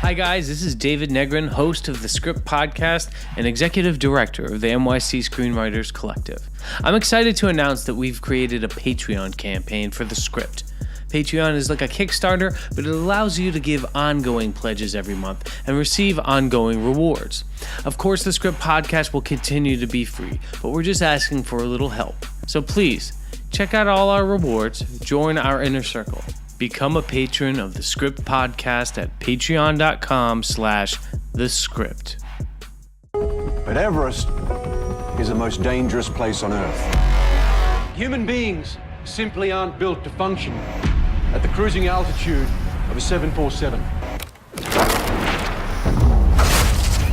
Hi guys, this is David Negrin, host of the Script Podcast and executive director of the NYC Screenwriters Collective. I'm excited to announce that we've created a Patreon campaign for the Script. Patreon is like a Kickstarter, but it allows you to give ongoing pledges every month and receive ongoing rewards. Of course, the Script Podcast will continue to be free, but we're just asking for a little help. So please, check out all our rewards, join our inner circle. Become a patron of the Script Podcast at patreon.com/thescript. But Everest is the most dangerous place on Earth. Human beings simply aren't built to function at the cruising altitude of a 747.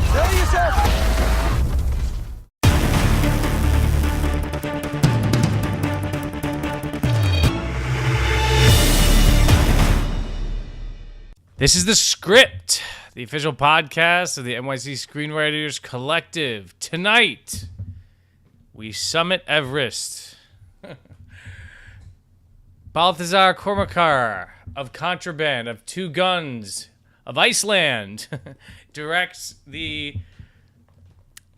Steady yourself! This is the Script, the official podcast of the NYC Screenwriters Collective. Tonight, we summit Everest. Balthazar Kormakar of Contraband, of Two Guns, of Iceland, directs the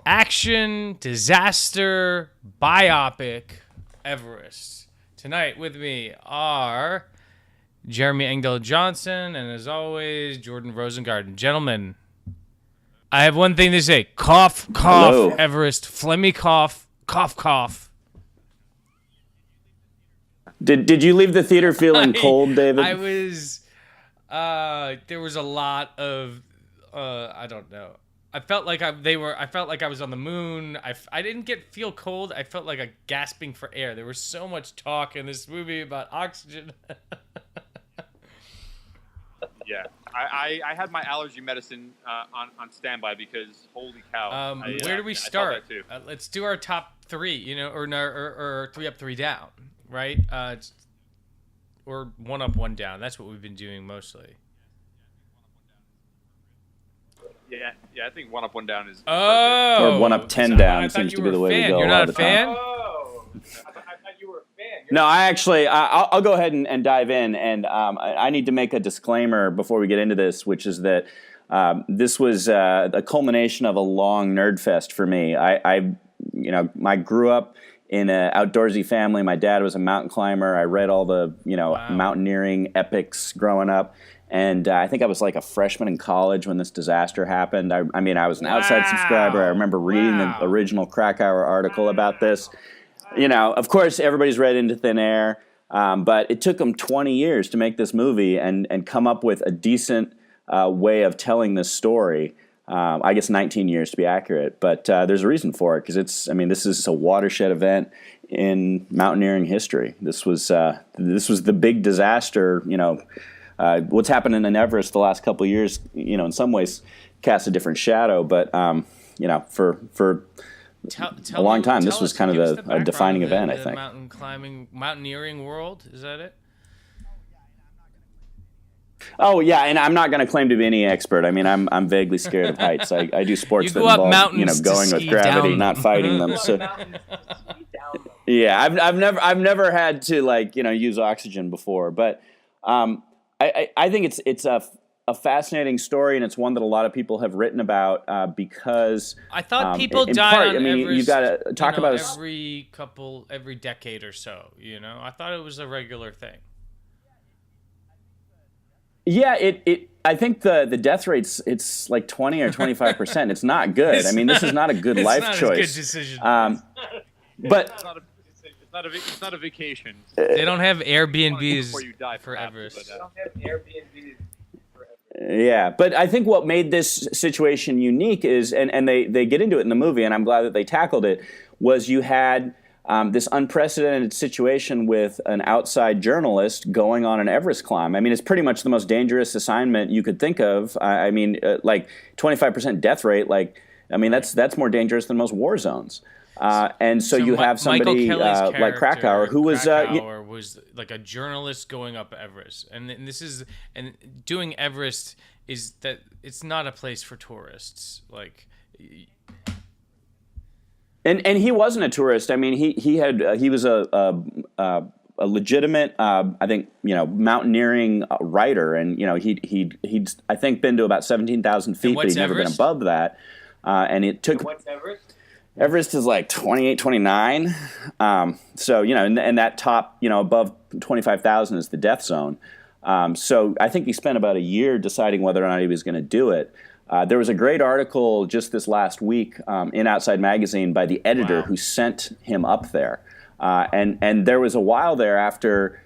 action disaster biopic Everest. Tonight with me are Jeremy Engdahl Johnson, and as always, Jordan Rosengarten. Gentlemen, I have one thing to say. Cough, cough, Hello. Everest. Phlegmy cough, cough, cough. Did you leave the theater feeling cold, David? I was, there was a lot of, I don't know. I felt like I felt like I was on the moon. I didn't feel cold. I felt like a gasping for air. There was so much talk in this movie about oxygen. Yeah, I had my allergy medicine on standby because holy cow. Where do we start? Let's do our top three, or 3 up, 3 down, right? Or 1 up, 1 down. That's what we've been doing mostly. Yeah, I think 1 up, 1 down is. Oh, or 1 up, 10 down seems to be the way to go. You're not a fan? Oh, I thought you were a fan. No, I'll go ahead and dive in, and I need to make a disclaimer before we get into this, which is that this was a culmination of a long nerd fest for me. I grew up in an outdoorsy family. My dad was a mountain climber. I read all the mountaineering epics growing up. And I think I was like a freshman in college when this disaster happened. I was an outside subscriber. I remember reading the original Krakauer article about this. Of course, everybody's read Into Thin Air, but it took them 20 years to make this movie and come up with a decent way of telling this story. I guess 19 years to be accurate, but there's a reason for it because this is a watershed event in mountaineering history. This was the big disaster. What's happening in Everest the last couple of years, in some ways, casts a different shadow. But for a long time, this was kind of a defining event, I think. Mountaineering world, is that it? Oh yeah, and I'm not going to claim to be any expert. I'm vaguely scared of heights. I do sports that involve going with gravity, not fighting them. So yeah, I've never had to use oxygen before, but I think it's a fascinating story, and it's one that a lot of people have written about because I thought people died on Everest. You've got to talk about every decade or so. I thought it was a regular thing. Yeah, I think the death rate's it's like 20 or 25%. It's not good. This is not a good life choice. It's not a good decision. But it's not a vacation. They don't have Airbnbs for Everest. They don't have Airbnbs. Yeah, but I think what made this situation unique is, and they get into it in the movie, and I'm glad that they tackled it, was you had this unprecedented situation with an outside journalist going on an Everest climb. It's pretty much the most dangerous assignment you could think of. 25% death rate, that's more dangerous than most war zones. And so you have somebody like Krakauer, who was was like a journalist going up Everest, and doing Everest is that it's not a place for tourists. And he wasn't a tourist. He was a a legitimate, I think, mountaineering writer, and he'd I think been to about 17,000 feet, but he'd never been above that. And it took. What's Everest? Everest is like 28, 29. So and that top, above 25,000 is the death zone. So I think he spent about a year deciding whether or not he was going to do it. There was a great article just this last week in Outside Magazine by the editor who sent him up there. And there was a while there after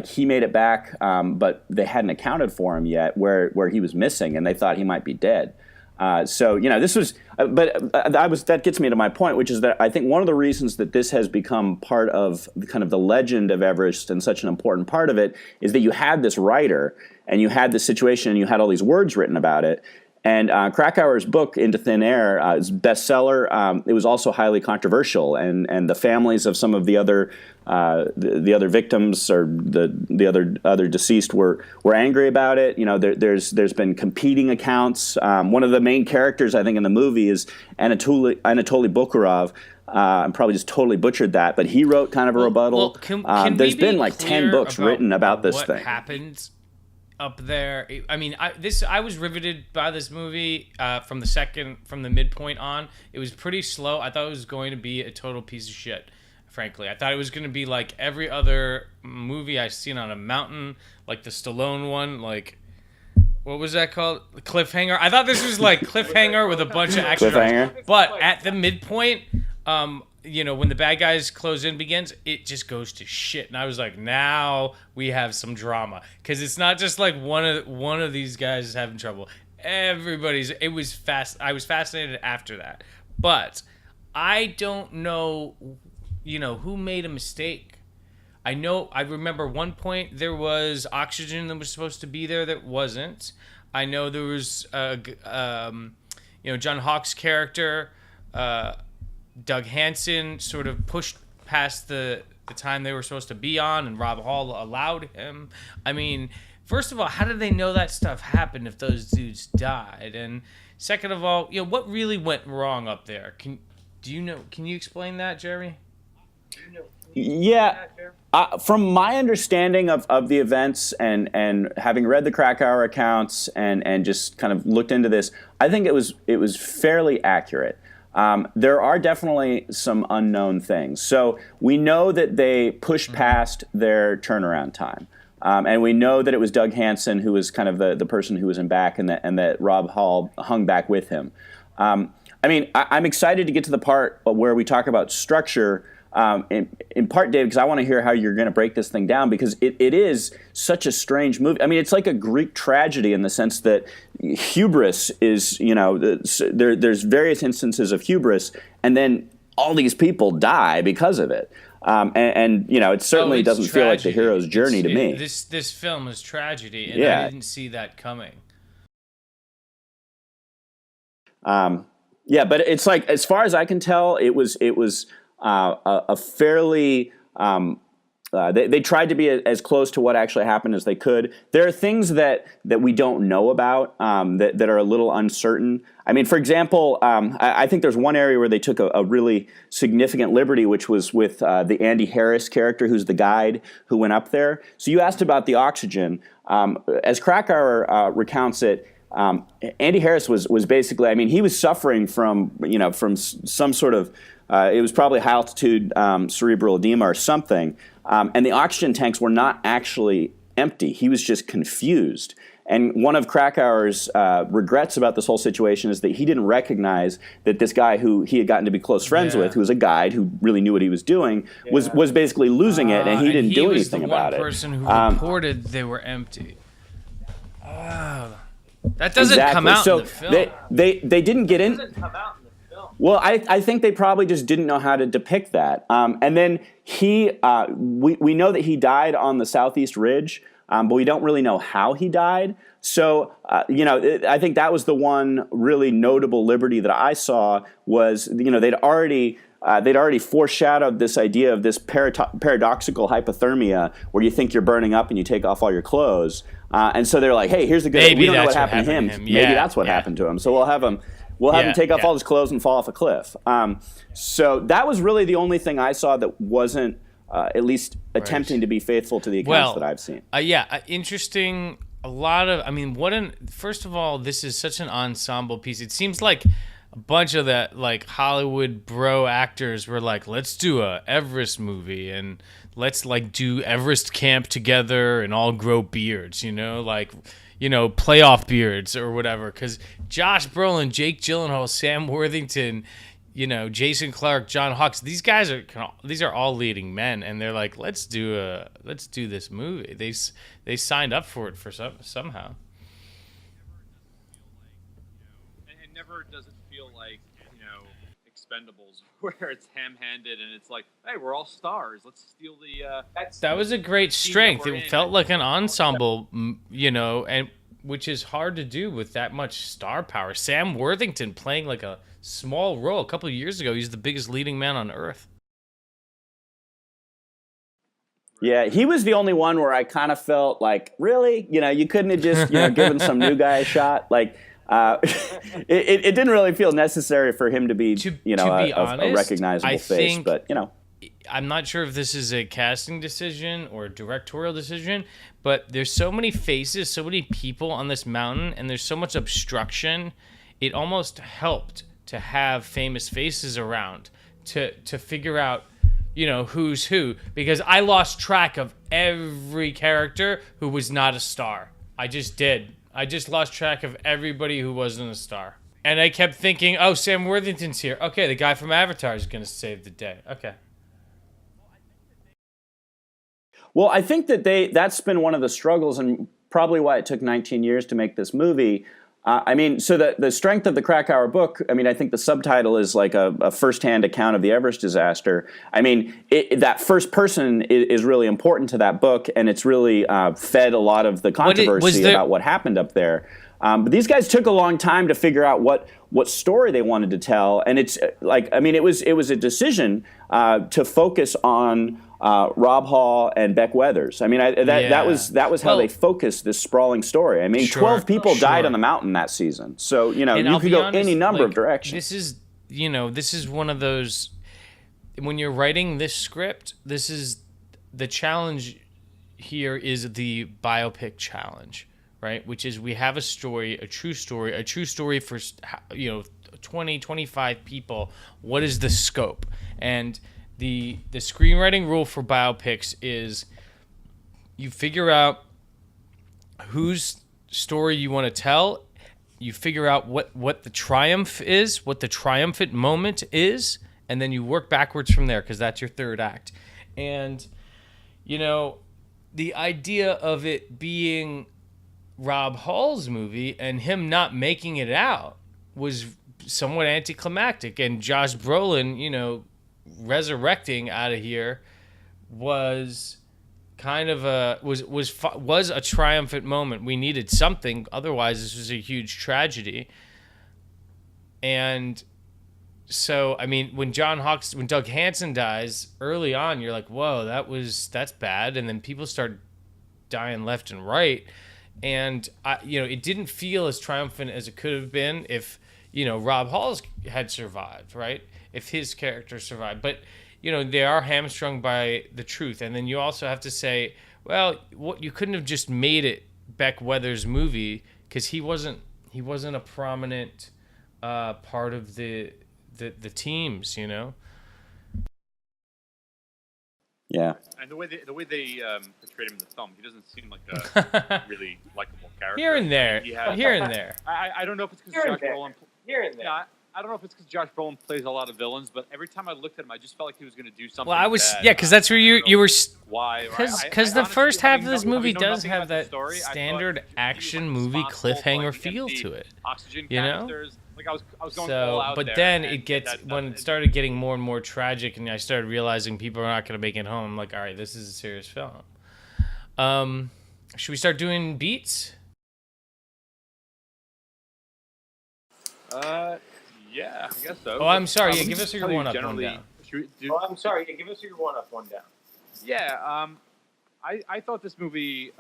he made it back, but they hadn't accounted for him yet where he was missing, and they thought he might be dead. This was, that gets me to my point, which is that I think one of the reasons that this has become part of kind of the legend of Everest and such an important part of it is that you had this writer and you had this situation and you had all these words written about it. And Krakauer's book, Into Thin Air, is a bestseller. It was also highly controversial, and the families of some of the other victims or the other deceased were angry about it. There's been competing accounts. One of the main characters, I think, in the movie is Anatoli Bokharov. I probably just totally butchered that, but he wrote kind of a rebuttal. Can there's we been be like 10 clear books written about this what thing. Happened up there? I mean, I was riveted by this movie from the midpoint on. It was pretty slow. I thought it was going to be a total piece of shit, frankly. I thought it was going to be like every other movie I've seen on a mountain, like the Stallone one, like, what was that called? Cliffhanger? I thought this was like Cliffhanger with a bunch of action. Cliffhanger. But at the midpoint, when the bad guys close in begins, it just goes to shit. And I was like, now we have some drama. Because it's not just like one of these guys is having trouble. It was fast. I was fascinated after that. But I don't know, who made a mistake. I remember one point there was oxygen that was supposed to be there that wasn't. I know there was, John Hawke's character, Doug Hansen sort of pushed past the time they were supposed to be on, and Rob Hall allowed him. I mean, first of all, how did they know that stuff happened if those dudes died? And second of all, what really went wrong up there? Can you explain that, Jerry? Yeah. From my understanding of the events and having read the Krakauer accounts and just kind of looked into this, I think it was fairly accurate. There are definitely some unknown things. So we know that they pushed past their turnaround time. And we know that it was Doug Hansen who was kind of the person who was in back and that Rob Hall hung back with him. I'm excited to get to the part where we talk about structure, in part, Dave, because I want to hear how you're going to break this thing down, because it is such a strange movie. I mean, it's like a Greek tragedy in the sense that hubris is, there's various instances of hubris, and then all these people die because of it. It certainly doesn't feel like the hero's journey to me. This film is tragedy, and I didn't see that coming. But it's like, as far as I can tell, it was a fairly they tried to be as close to what actually happened as they could. There are things that we don't know about that are a little uncertain. I mean, for example, I think there's one area where they took a really significant liberty, which was with the Andy Harris character, who's the guide who went up there. So you asked about the oxygen. As Krakauer recounts it, Andy Harris was basically, I mean, he was suffering from some sort of it was probably high altitude cerebral edema or something, and the oxygen tanks were not actually empty. He was just confused. And one of Krakauer's regrets about this whole situation is that he didn't recognize that this guy who he had gotten to be close friends with, who was a guide who really knew what he was doing, was basically losing it, and he didn't do anything about it. He was the one person who reported they were empty. That doesn't come out in the film. They didn't get in. It doesn't come out in the film. Well, I think they probably just didn't know how to depict that. And then we know that he died on the Southeast Ridge, but we don't really know how he died. So, I think that was the one really notable liberty that I saw was, they'd already foreshadowed this idea of this paradoxical hypothermia where you think you're burning up and you take off all your clothes. And so they're like, hey, here's the good. Maybe we don't know that's what happened to him. Maybe that's what happened to him. So we'll have him take off all his clothes and fall off a cliff. So that was really the only thing I saw that wasn't at least attempting to be faithful to the accounts that I've seen. Interesting. A lot of, I mean, first of all, this is such an ensemble piece. It seems like a bunch of that, like, Hollywood bro actors were like, let's do a Everest movie and let's, like, do Everest camp together and all grow beards, like, playoff beards or whatever. Because Josh Brolin, Jake Gyllenhaal, Sam Worthington, Jason Clarke, John Hawkes, these are all leading men, and they're like, let's do this movie. They signed up for it somehow. And never does it feel like Expendables, where it's ham-handed and it's like, hey, we're all stars. Let's steal the. That was a great strength. It felt like an ensemble, and which is hard to do with that much star power. Sam Worthington playing like a small role a couple of years ago. He's the biggest leading man on earth. Yeah, he was the only one where I kind of felt like, really, you couldn't have just given some new guy a shot. Like, it didn't really feel necessary for him to be a recognizable face. But I'm not sure if this is a casting decision or a directorial decision, but there's so many faces, so many people on this mountain, and there's so much obstruction. It almost helped to have famous faces around to figure out, who's who, because I lost track of every character who was not a star. I just did. I just lost track of everybody who wasn't a star. And I kept thinking, oh, Sam Worthington's here. Okay, the guy from Avatar is going to save the day. Okay. Well, I think that's been one of the struggles and probably why it took 19 years to make this movie. So the strength of the Krakauer book, I think the subtitle is like a firsthand account of the Everest disaster. That first person is really important to that book, and it's really fed a lot of the controversy about what happened up there. But these guys took a long time to figure out what story they wanted to tell, and it's it was a decision to focus on Rob Hall and Beck Weathers. That was how they focused this sprawling story. 12 people died on the mountain that season, so you could go any number of directions. This is one of those, when you're writing this script, this is the challenge. Here is the biopic challenge. Right, which is we have a story, a true story for 20, 25 people. What is the scope? And the screenwriting rule for biopics is you figure out whose story you want to tell. You figure out what the triumph is, what the triumphant moment is, and then you work backwards from there, because that's your third act. And the idea of it being Rob Hall's movie and him not making it out was somewhat anticlimactic, and Josh Brolin, resurrecting out of here was kind of was a triumphant moment. We needed something, otherwise this was a huge tragedy. And so, when Doug Hansen dies early on, you're like, whoa, that's bad. And then people start dying left and right. And it didn't feel as triumphant as it could have been if Rob Hall's had survived, right? If his character survived, but they are hamstrung by the truth. And then you also have to say, well, you couldn't have just made it Beck Weathers' movie, because he wasn't a prominent part of the teams, Yeah. And the way they portrayed him in the film, he doesn't seem like a really likable character. Here and there. I don't know if it's because Josh Brolin. Here and there. Yeah, I don't know if it's because Josh Brolin plays a lot of villains, but every time I looked at him, I just felt like he was going to do something. Well, bad. because that's where you were. Why? Because the first half of this movie does have that standard action movie cliffhanger feel to it. Oxygen canisters. Like I was going all out but there, then it gets when it started getting more and more tragic, and I started realizing people are not going to make it home. I'm like, all right, this is a serious film. Should we start doing beats? Yeah, I guess so. Oh, I'm sorry. Yeah, give us your one up, one down. Give us your one up, one down. Yeah, I thought this movie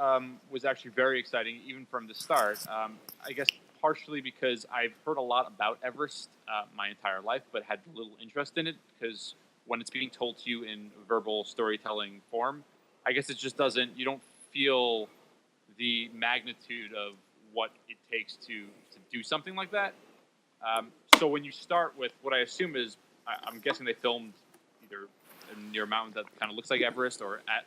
was actually very exciting, even from the start. I guess partially because I've heard a lot about Everest my entire life, but had little interest in it because when it's being told to you in verbal storytelling form, I guess it just doesn't. You don't feel the magnitude of what it takes to do something like that. So when you start with what I assume is, I'm guessing they filmed either near a mountain that kind of looks like Everest, or at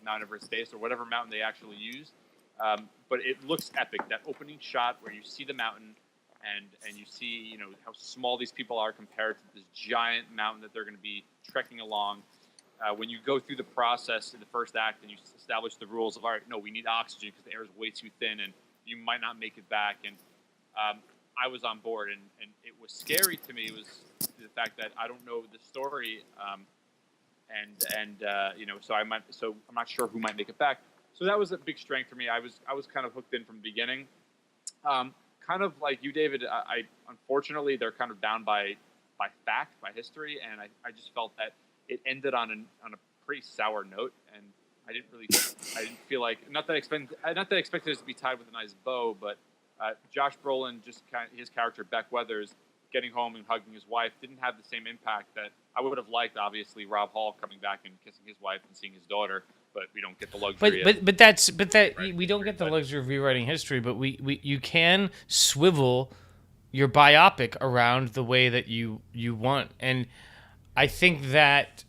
Mount Everest base, or whatever mountain they actually used. But it looks epic. That opening shot where you see the mountain and you see how small these people are compared to this giant mountain that they're going to be trekking along. When you go through the process in the first act and you establish the rules of, all right, no, we need oxygen because the air is way too thin and you might not make it back. And I was on board, and it was scary to me was the fact that I don't know the story, so I'm not sure who might make it back. So that was a big strength for me. I was kind of hooked in from the beginning. Kind of like you, David. I unfortunately they're kind of bound by fact, by history, and I just felt that it ended on a pretty sour note, and I didn't feel like not that I expected it to be tied with a nice bow, but Josh Brolin, just his character Beck Weathers, getting home and hugging his wife didn't have the same impact that I would have liked. Obviously, Rob Hall coming back and kissing his wife and seeing his daughter, but we don't get the luxury. We don't get the luxury of rewriting history, but you can swivel your biopic around the way that you want, and I think that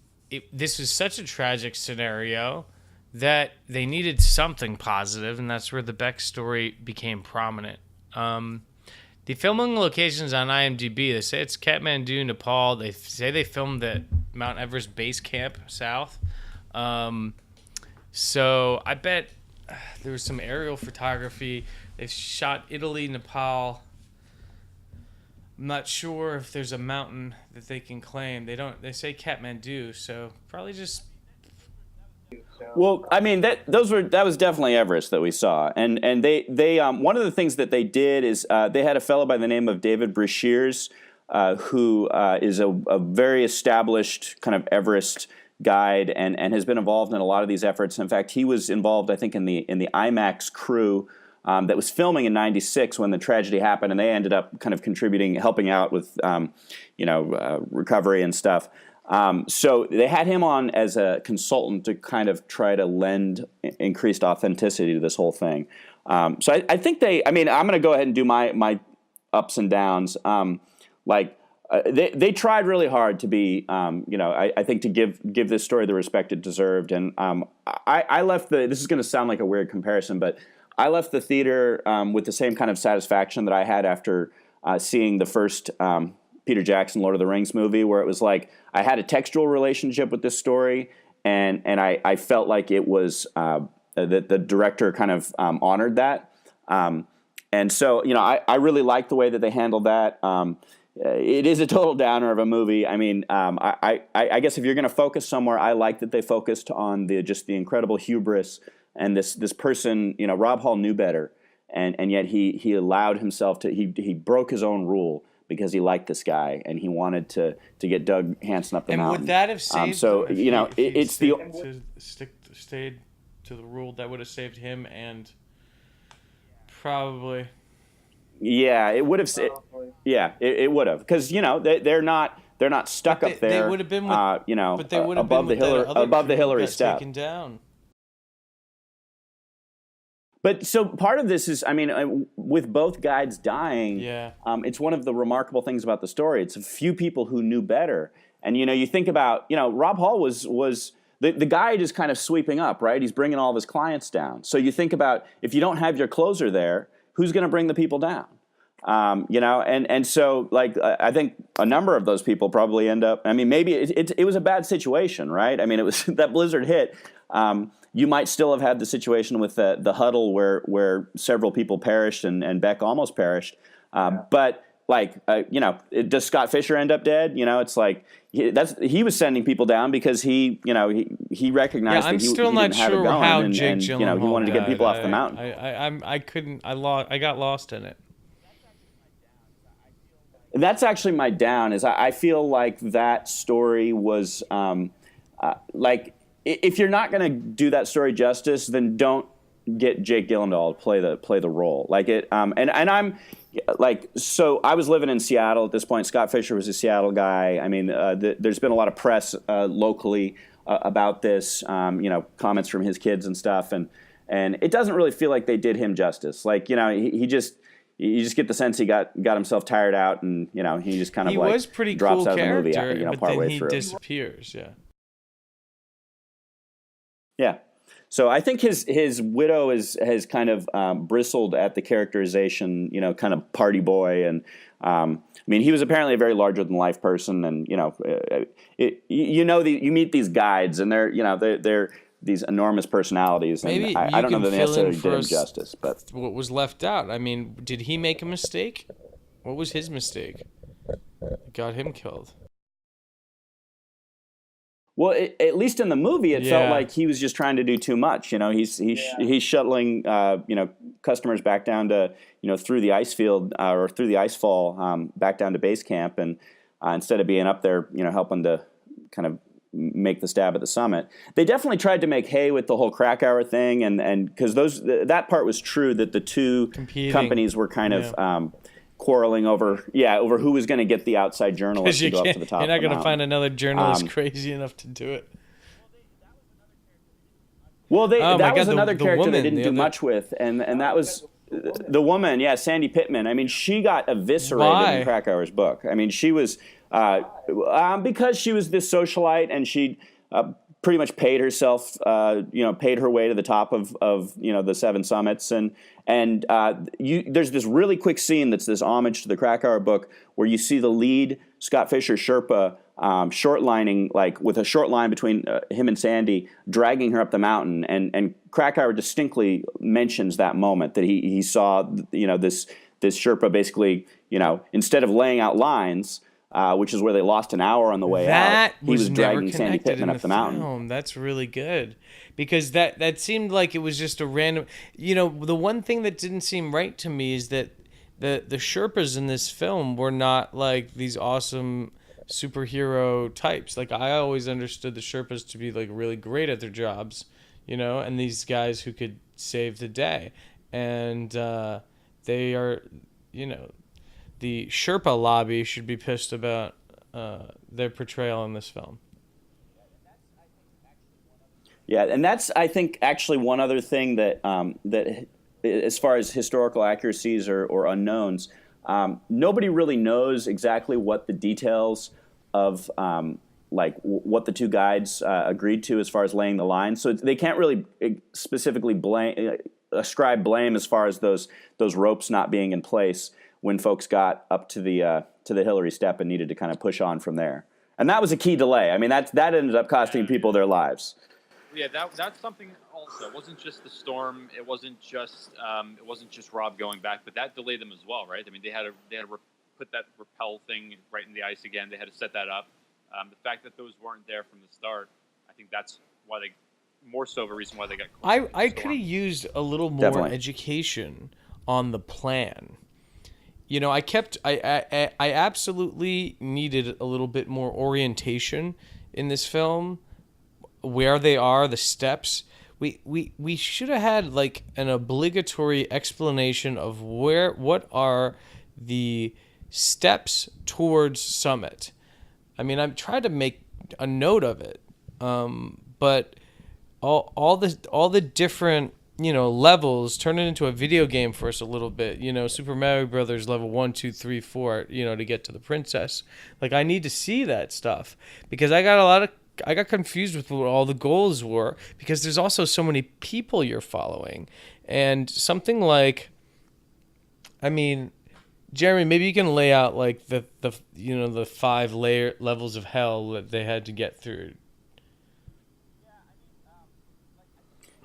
this was such a tragic scenario that they needed something positive, and that's where the Beck story became prominent. The filming locations on IMDb, they say it's Kathmandu, Nepal. They say they filmed at Mount Everest Base Camp South. So I bet there was some aerial photography. They shot Italy, Nepal. I'm not sure if there's a mountain that they can claim. They say Kathmandu, so probably just. Well, I mean that was definitely Everest that we saw, and they one of the things that they did is they had a fellow by the name of David Brashears, who is a very established kind of Everest guide and has been involved in a lot of these efforts. In fact, he was involved, I think, in the IMAX crew that was filming in '96 when the tragedy happened, and they ended up kind of contributing, helping out with recovery and stuff. So they had him on as a consultant to kind of try to lend increased authenticity to this whole thing. So I think I'm going to go ahead and do my ups and downs. They tried really hard to be, I think to give this story the respect it deserved. And I left this is going to sound like a weird comparison, but I left the theater with the same kind of satisfaction that I had after seeing the first Peter Jackson Lord of the Rings movie, where it was like I had a textual relationship with this story, and I felt like it was that the director kind of honored that, and so I really liked the way that they handled that. It is a total downer of a movie. I mean, I guess if you're going to focus somewhere, I like that they focused on the incredible hubris and this person. Rob Hall knew better, and yet he allowed himself to he broke his own rule because he liked this guy and he wanted to get Doug Hansen up the mountain. And would that have saved so him it's stayed to the rule that would have saved him and probably. Yeah, it would have. It would have, because they're not stuck up there. They would have been, but they would have above been above the Hillary step. Taken down. But so part of this is, with both guides dying, it's one of the remarkable things about the story. It's a few people who knew better, and you think about, Rob Hall was the guide is kind of sweeping up, right? He's bringing all of his clients down. So you think about, if you don't have your closer there, who's going to bring the people down? And so I think a number of those people probably end up. Maybe it was a bad situation, right? It was that blizzard hit. You might still have had the situation with the huddle where several people perished and Beck almost perished. But does Scott Fisher end up dead? It's like he was sending people down because he recognized that he didn't have it going, how and Jake Gyllenhaal he wanted to get people died. off the mountain. I got lost in it. And that's actually my down. Is I feel like that story was if you're not going to do that story justice, then don't get Jake Gyllenhaal to play the role. Like it, and I'm like, so I was living in Seattle at this point. Scott Fisher was a Seattle guy. I mean, there's been a lot of press locally about this, comments from his kids and stuff, and it doesn't really feel like they did him justice. Like, you just get the sense he got himself tired out, and he just kind of was pretty drops cool out of the movie, but part then way he through. disappears. Yeah. So I think his widow has kind of bristled at the characterization, kind of party boy, and I mean, he was apparently a very larger than life person, and you meet these guides, and they're these enormous personalities, and Maybe I don't know that they necessarily did him justice. But what was left out? I mean, did he make a mistake? What was his mistake? Got him killed. Well, at least in the movie, it felt like he was just trying to do too much. He's shuttling customers back down to through the ice field or through the ice fall back down to base camp, and instead of being up there, helping to kind of make the stab at the summit. They definitely tried to make hay with the whole Krakauer thing, and because that part was true, that the two companies were kind of quarreling over who was going to get the outside journalist to go up to the top. You're not going to find another journalist crazy enough to do it. Well, that was another character they didn't do much with, and that was the woman, Sandy Pittman. I mean, she got eviscerated in Krakauer's book. I mean, she was because she was this socialite, and she pretty much paid herself, paid her way to the top of the 7 summits, and there's this really quick scene that's this homage to the Krakauer book where you see the lead Scott Fisher Sherpa shortlining, like with a short line between him and Sandy, dragging her up the mountain, and Krakauer distinctly mentions that moment that he saw this Sherpa basically instead of laying out lines. Which is where they lost an hour on the way out. He was dragging Sandy Pittman up the mountain. That's really good, because that seemed like it was just a random. The one thing that didn't seem right to me is that the Sherpas in this film were not like these awesome superhero types. Like, I always understood the Sherpas to be like really great at their jobs, and these guys who could save the day, and they are, the Sherpa lobby should be pissed about their portrayal in this film. Yeah, and that's, I think, actually one other thing that as far as historical accuracies or unknowns, nobody really knows exactly what the details of what the two guides agreed to as far as laying the line. So they can't really specifically ascribe blame as far as those ropes not being in place when folks got up to the Hillary step and needed to kind of push on from there. And that was a key delay. I mean, that ended up costing people their lives. Yeah, that's something also. It wasn't just the storm. It wasn't just Rob going back, but that delayed them as well, right? I mean, they had to put that rappel thing right in the ice again. They had to set that up. The fact that those weren't there from the start, I think that's why more so of a reason why they got caught. I could have used a little more education on the plan. I absolutely needed a little bit more orientation in this film, where they are, the steps. We should have had like an obligatory explanation of what are the steps towards summit. I mean, I've tried to make a note of it, but all the different levels turn it into a video game for us a little bit. Super Mario Brothers level 1, 2, 3, 4. To get to the princess. Like, I need to see that stuff, because I got confused with what all the goals were, because there's also so many people you're following, and something like, I mean, Jeremy, maybe you can lay out like the 5 levels of hell that they had to get through.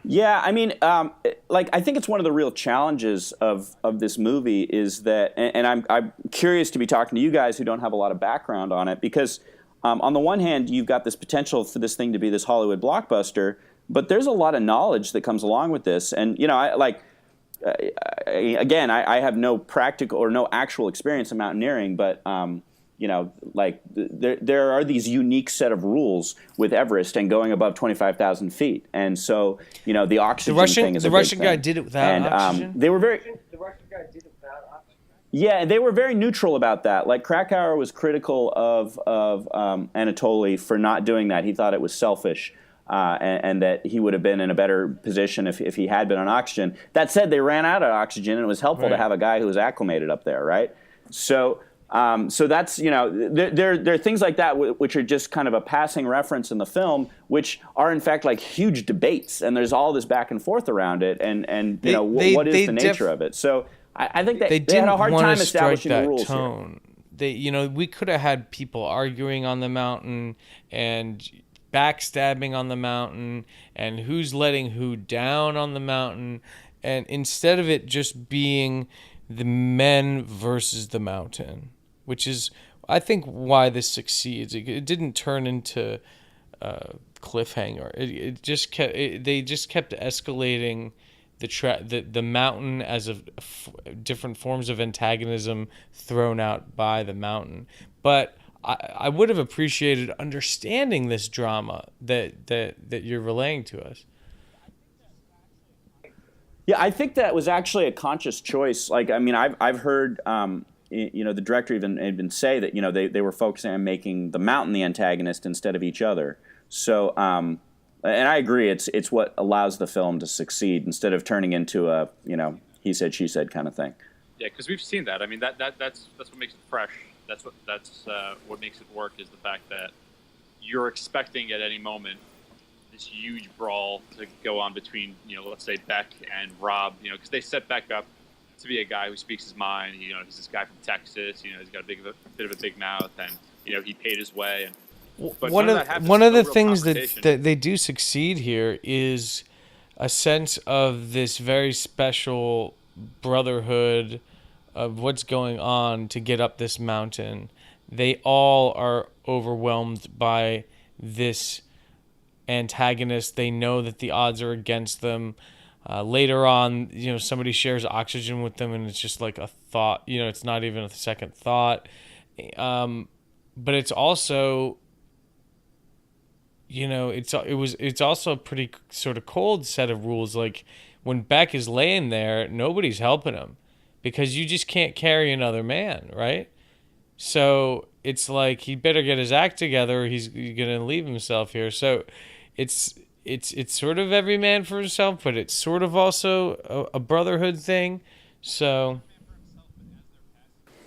Yeah, I mean, I think it's one of the real challenges of this movie is that, and I'm curious to be talking to you guys who don't have a lot of background on it, because on the one hand, you've got this potential for this thing to be this Hollywood blockbuster, but there's a lot of knowledge that comes along with this, and again, I have no practical or no actual experience in mountaineering, but like there are these unique set of rules with Everest and going above 25,000 feet, and so the oxygen thing is the a Russian big guy thing. did it without oxygen. They were very. Yeah, they were very neutral about that. Like Krakauer was critical of Anatoli for not doing that. He thought it was selfish, and that he would have been in a better position if he had been on oxygen. That said, they ran out of oxygen, and it was helpful to have a guy who was acclimated up there, right? So that's there are things like that which are just kind of a passing reference in the film, which are in fact like huge debates, and there's all this back and forth around it, and what is the nature of it? So I think they had a hard time establishing the rules tone. Here. We could have had people arguing on the mountain and backstabbing on the mountain, and who's letting who down on the mountain, and instead of it just being the men versus the mountain, which is, I think, why this succeeds. It didn't turn into a cliffhanger. They just kept escalating the mountain as different forms of antagonism thrown out by the mountain. But I would have appreciated understanding this drama that you're relaying to us. Yeah, I think that was actually a conscious choice. Like, I mean, I've heard, the director even say that, they were focusing on making the mountain the antagonist instead of each other. So, and I agree, it's what allows the film to succeed instead of turning into a, he said, she said kind of thing. Yeah, because we've seen that. I mean, that's what makes it fresh. That's what makes it work, is the fact that you're expecting at any moment this huge brawl to go on between, let's say Beck and Rob, because they set Beck up to be a guy who speaks his mind. He's this guy from Texas. He's got a bit of a big mouth, and he paid his way. But one of the things that they do succeed here is a sense of this very special brotherhood of what's going on to get up this mountain. They all are overwhelmed by this antagonist. They know that the odds are against them. Later on, somebody shares oxygen with them, and it's just like a thought. It's not even a second thought. But it's also, it's also a pretty sort of cold set of rules. Like when Beck is laying there, nobody's helping him because you just can't carry another man, right? So it's like he better get his act together, or he's gonna leave himself here. So it's sort of every man for himself, but it's sort of also a brotherhood thing. So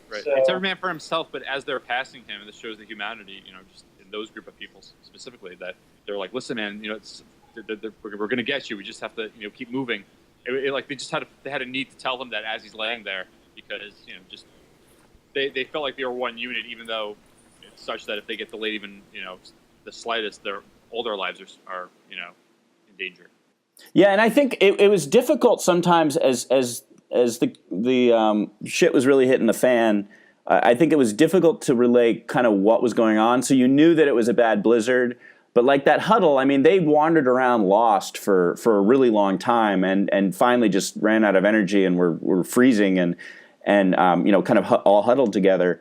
right, it's every man for himself, but as they're passing him, and this shows the humanity, just in those group of people specifically, that they're like, listen, man, we're gonna get you. We just have to, keep moving. Like they had a need to tell him that as he's laying there, because just they felt like they were one unit, even though it's such that if they get delayed even the slightest, all their lives are in danger. Yeah, and I think it was difficult sometimes as the shit was really hitting the fan. I think it was difficult to relay kind of what was going on. So you knew that it was a bad blizzard, but like that huddle, I mean, they wandered around lost for a really long time, and finally just ran out of energy and were freezing and kind of all huddled together.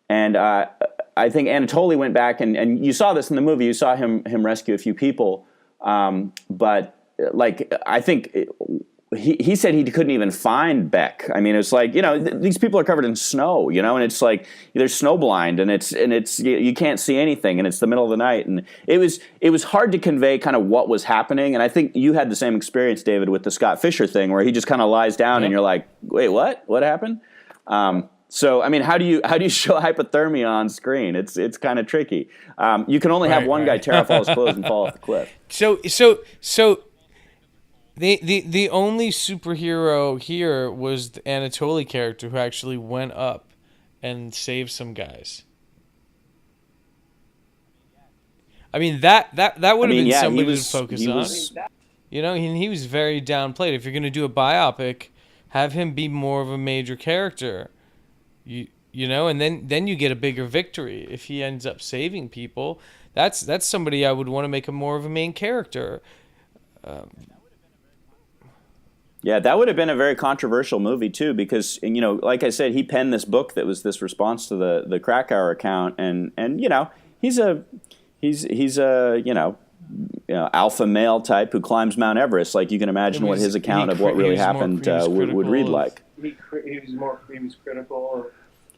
And I think Anatoli went back, and you saw this in the movie. You saw him rescue a few people, but like I think he said he couldn't even find Beck. I mean, it's like these people are covered in snow, and it's like they're snow blind, and it's you can't see anything, and it's the middle of the night, and it was hard to convey kind of what was happening. And I think you had the same experience, David, with the Scott Fisher thing, where he just kind of lies down, and you're like, wait, what happened? So, I mean, how do you show hypothermia on screen? It's kind of tricky. You can only have one guy tear off all his clothes and fall off the cliff. So the only superhero here was the Anatoli character, who actually went up and saved some guys. I mean, that would have been somebody to focus on. He was very downplayed. If you're going to do a biopic, have him be more of a major character. And then you get a bigger victory if he ends up saving people. That's somebody I would want to make him more of a main character. Yeah, that would have been a very controversial movie too, because like I said, he penned this book that was this response to the Krakauer account, and he's a alpha male type who climbs Mount Everest. Like you can imagine what his account of what really happened would read like. He was critical of.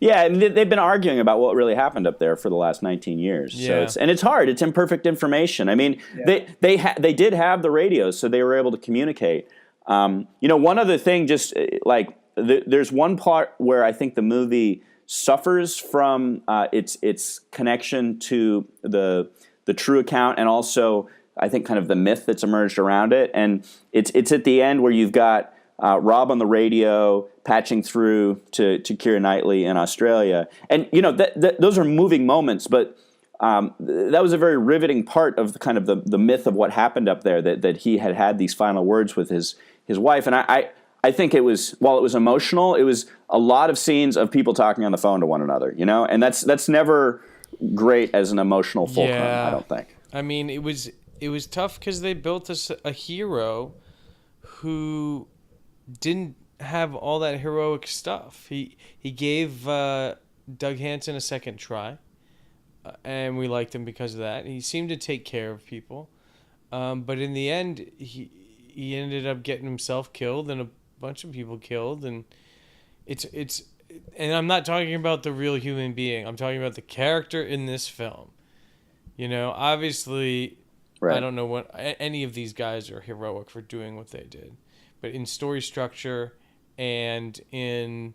Yeah, and they've been arguing about what really happened up there for the last 19 years. Yeah. So it's hard. It's imperfect information. I mean, they did have the radios, so they were able to communicate. One other thing, just like there's one part where I think the movie suffers from its connection to the true account, and also I think kind of the myth that's emerged around it. And it's at the end where you've got Rob on the radio patching through to Keira Knightley in Australia, and those are moving moments, but that was a very riveting part of the myth of what happened up there. That he had these final words with his wife, and I think it was, while it was emotional, it was a lot of scenes of people talking on the phone to one another, and that's never great as an emotional fulcrum. I don't think. I mean, it was tough because they built a hero who didn't have all that heroic stuff. He gave Doug Hansen a second try, and we liked him because of that. He seemed to take care of people, but in the end, he ended up getting himself killed and a bunch of people killed, and it's and I'm not talking about the real human being. I'm talking about the character in this film. Obviously, right. I don't know what any of these guys are heroic for doing what they did. But in story structure and in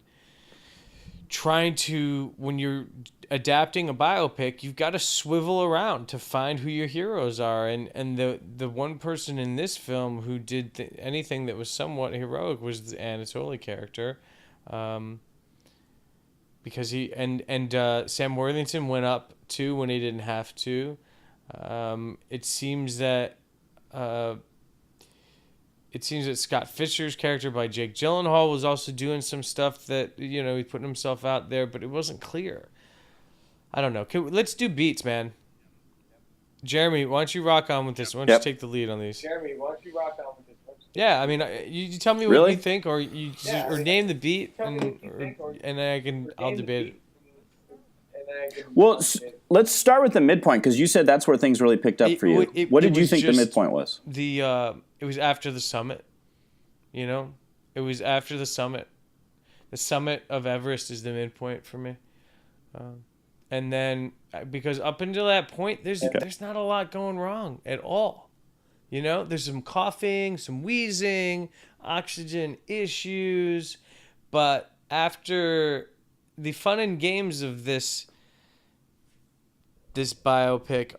trying to, when you're adapting a biopic, you've got to swivel around to find who your heroes are. And the one person in this film who did anything that was somewhat heroic was the Anatoli character. Because Sam Worthington went up too when he didn't have to. It seems that Scott Fisher's character by Jake Gyllenhaal was also doing some stuff that, he putting himself out there, but it wasn't clear. I don't know. Let's do beats, man. Jeremy, why don't you rock on with this? Why don't you take the lead on these? Jeremy, why don't you rock on with this? Yeah, I mean, you tell me what you think, or name the beat, and I'll debate it. Well, let's start with the midpoint, because you said that's where things really picked up for you. What did you think the midpoint was? It was after the summit. It was after the summit. The summit of Everest is the midpoint for me. And then, because up until that point, there's not a lot going wrong at all. There's some coughing, some wheezing, oxygen issues, but after the fun and games of this biopic,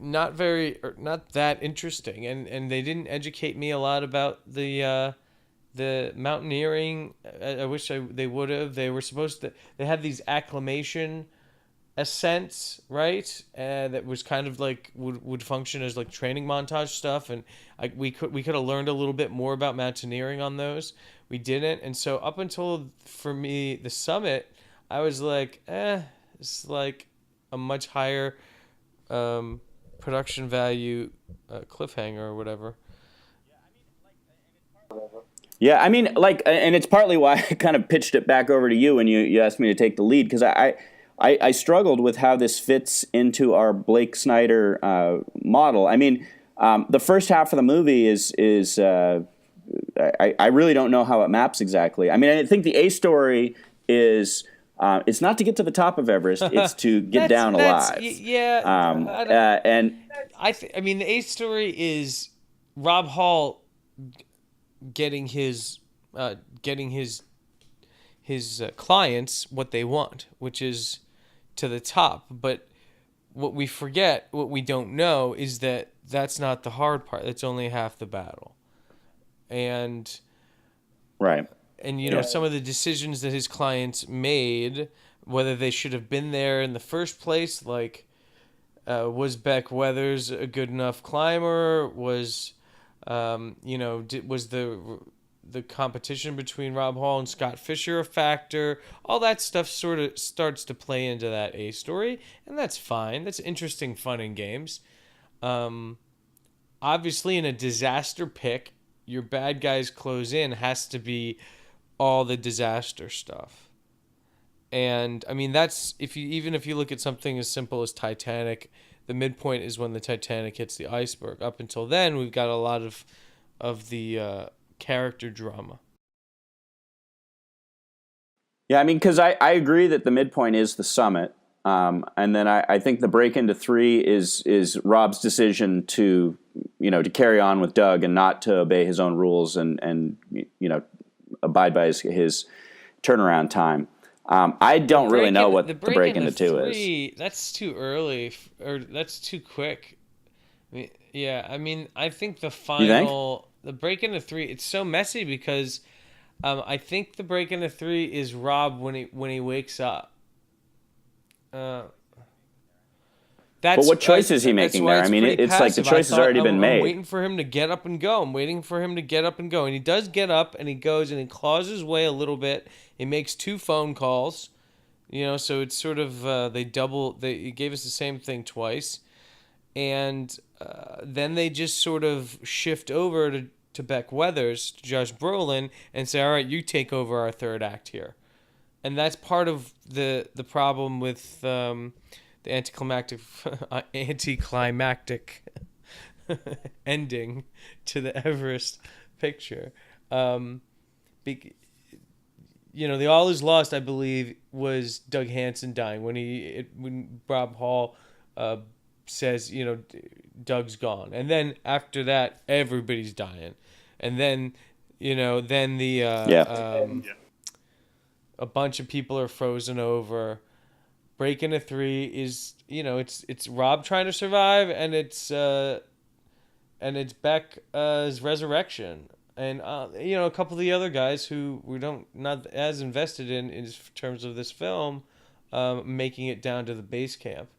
not that interesting, and they didn't educate me a lot about the mountaineering. I wish they would have. They were supposed to. They had these acclimation ascents, right? That was kind of like would function as like training montage stuff, and we could have learned a little bit more about mountaineering on those. We didn't, and so up until, for me, the summit, I was like, it's like a much higher production value cliffhanger or whatever. Yeah, I mean, and it's partly why I kind of pitched it back over to you when you asked me to take the lead, because I struggled with how this fits into our Blake Snyder model. I mean, the first half of the movie is I really don't know how it maps exactly. I mean, I think the A story is it's not to get to the top of Everest; it's to get down alive. Yeah, I mean, the A story is Rob Hall getting his clients what they want, which is to the top. But what we forget, what we don't know, is that that's not the hard part. That's only half the battle. And right. And some of the decisions that his clients made, whether they should have been there in the first place, like was Beck Weathers a good enough climber? Was was the competition between Rob Hall and Scott Fisher a factor? All that stuff sort of starts to play into that A story, and that's fine. That's interesting, fun and games. Obviously, in a disaster pick, your bad guys close in has to be all the disaster stuff. And I mean, that's even if you look at something as simple as Titanic, the midpoint is when the Titanic hits the iceberg. Up until then, we've got a lot of the character drama. Yeah, I mean, because I agree that the midpoint is the summit, and then I think the break into 3 is Rob's decision to carry on with Doug and not to obey his own rules and abide by his turnaround time. I don't really know what the break into 2 is. That's too early, or that's too quick. I mean, I think the break into 3, it's so messy because I think the break into 3 is Rob when he wakes up. But what choice is he making there? I mean, it's like the choice has already been made. I'm waiting for him to get up and go. And he does get up and he goes and he claws his way a little bit. He makes 2 phone calls, so it's sort of, they gave us the same thing twice. And then they just sort of shift over to Beck Weathers, to Josh Brolin, and say, all right, you take over our third act here. And that's part of the problem with the anticlimactic ending to the Everest picture. The All Is Lost, I believe, was Doug Hansen dying when Rob Hall says, Doug's gone, and then after that, everybody's dying, and then a bunch of people are frozen over. Break into 3 is it's Rob trying to survive, and it's Beck's resurrection, and a couple of the other guys who we not as invested in terms of this film, making it down to the base camp.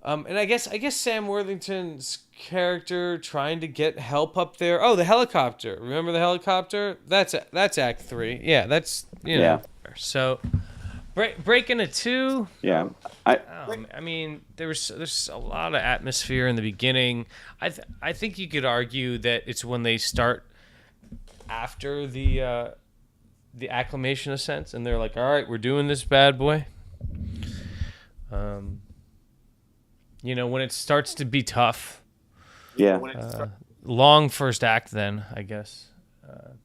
And I guess Sam Worthington's character trying to get help up there. Oh, the helicopter! Remember the helicopter? That's Act 3. Yeah, that's Yeah. So. Break into 2. Yeah, I mean, there's a lot of atmosphere in the beginning. I think you could argue that it's when they start after the acclimation ascents, and they're like, all right, we're doing this bad boy. When it starts to be tough. Yeah. Long first act, then I guess.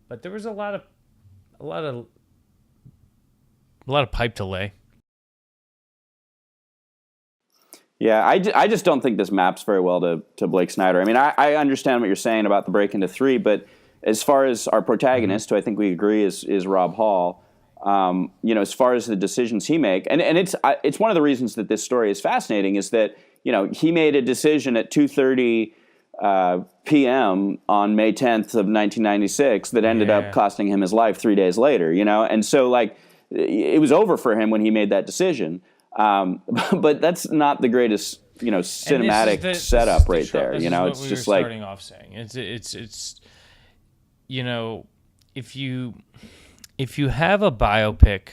But there was a lot of pipe to lay. Yeah, I just don't think this maps very well to Blake Snyder. I mean, I understand what you're saying about the break into 3, but as far as our protagonist, who I think we agree is Rob Hall, as far as the decisions he make, and it's one of the reasons that this story is fascinating is that he made a decision at 2:30 p.m. on May 10th of 1996 that ended up costing him his life 3 days later. And so it was over for him when he made that decision. But that's not the greatest, cinematic setup right there. It's just like starting off saying it's if you have a biopic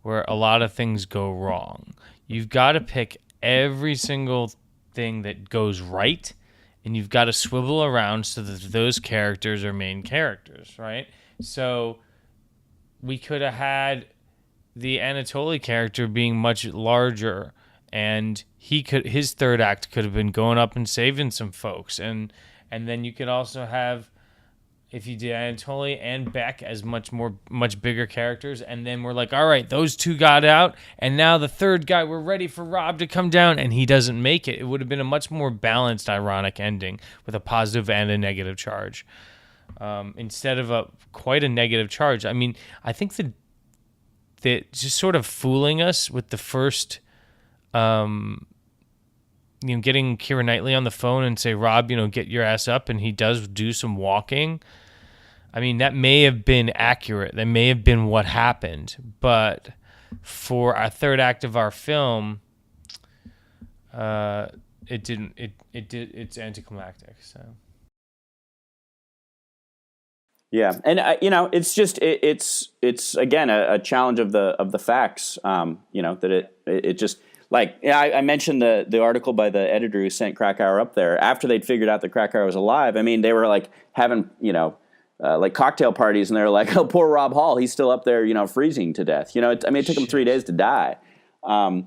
where a lot of things go wrong, you've got to pick every single thing that goes right, and you've got to swivel around so that those characters are main characters, right? So we could have had the Anatoli character being much larger, and his third act could have been going up and saving some folks, and then you could also have, if you did Anatoli and Beck as much bigger characters, and then we're like, all right, those 2 got out, and now the third guy, we're ready for Rob to come down, and he doesn't make it. It would have been a much more balanced, ironic ending with a positive and a negative charge, instead of quite a negative charge. I mean, I think that just sort of fooling us with the first, getting Keira Knightley on the phone and say, Rob, get your ass up, and he does do some walking. I mean, that may have been accurate. That may have been what happened. But for our third act of our film, it didn't. It's anticlimactic. So. Yeah, and it's just it's again a challenge of the facts. That it just like, yeah, I mentioned the article by the editor who sent Krakauer up there. After they'd figured out that Krakauer was alive, I mean, they were like having, like cocktail parties, and they're like, "Oh, poor Rob Hall, he's still up there, freezing to death." It took him 3 days to die. I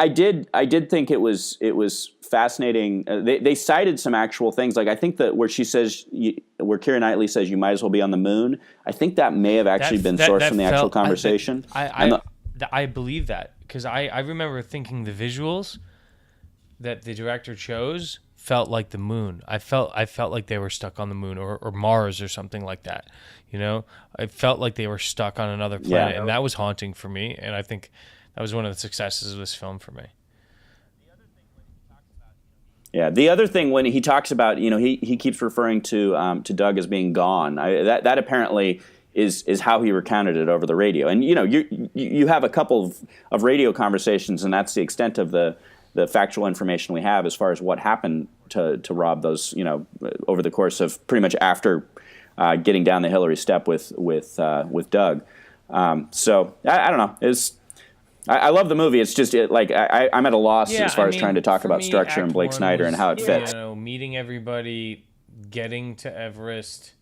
did think it was fascinating. They cited some actual things, like I think that where she says, where Keira Knightley says you might as well be on the moon. I think that may have actually been sourced from the actual conversation. I believe that, because I remember thinking the visuals that the director chose felt like the moon. I felt like they were stuck on the moon or Mars or something like that. I felt like they were stuck on another planet, and that was haunting for me. And I think that was one of the successes of this film for me. Yeah, the other thing when he talks about, he keeps referring to Doug as being gone. That apparently is how he recounted it over the radio. And you have a couple of radio conversations, and that's the extent of the factual information we have as far as what happened to Rob those over the course of pretty much after getting down the Hillary step with Doug. So I don't know. I love the movie. It's just I'm at a loss as far as trying to talk about structure and Blake Snyder and how it fits. Meeting everybody, getting to Everest,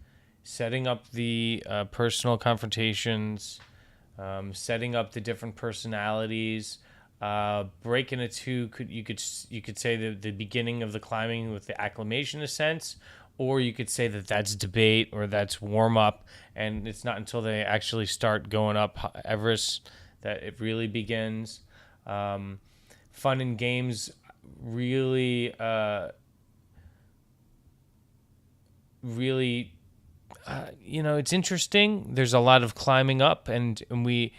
setting up the personal confrontations, setting up the different personalities, breaking it to you could say the beginning of the climbing with the acclimation ascents, or you could say that's debate or that's warm up, and it's not until they actually start going up Everest that it really begins. Fun and games really it's interesting. There's a lot of climbing up, and we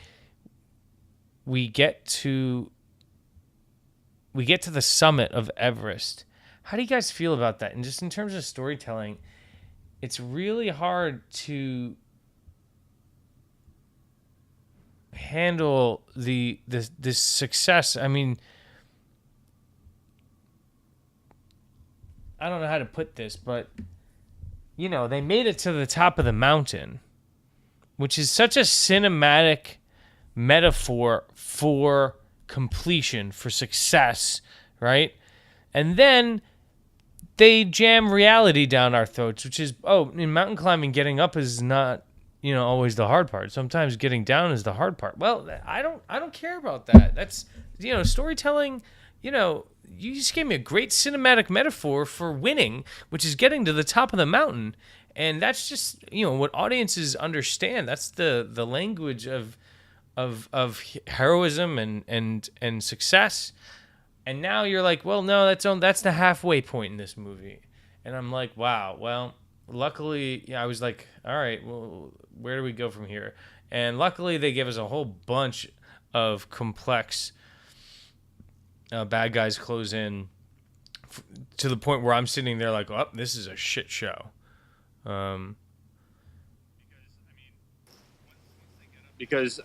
get to the summit of Everest. How do you guys feel about that? And just in terms of storytelling, it's really hard to handle this success. I mean, I don't know how to put this, but they made it to the top of the mountain, which is such a cinematic metaphor for completion, for success, right? And then they jam reality down our throats, which is, in mountain climbing, getting up is not, always the hard part. Sometimes getting down is the hard part. Well, I don't care about that. That's, storytelling, you just gave me a great cinematic metaphor for winning, which is getting to the top of the mountain. And that's just, what audiences understand. That's the language of heroism and success. And now you're like, well, no, that's the halfway point in this movie. And I'm like, wow, well, luckily, I was like, all right, well, where do we go from here? And luckily, they give us a whole bunch of complex bad guys close in to the point where I'm sitting there like, oh, this is a shit show. Because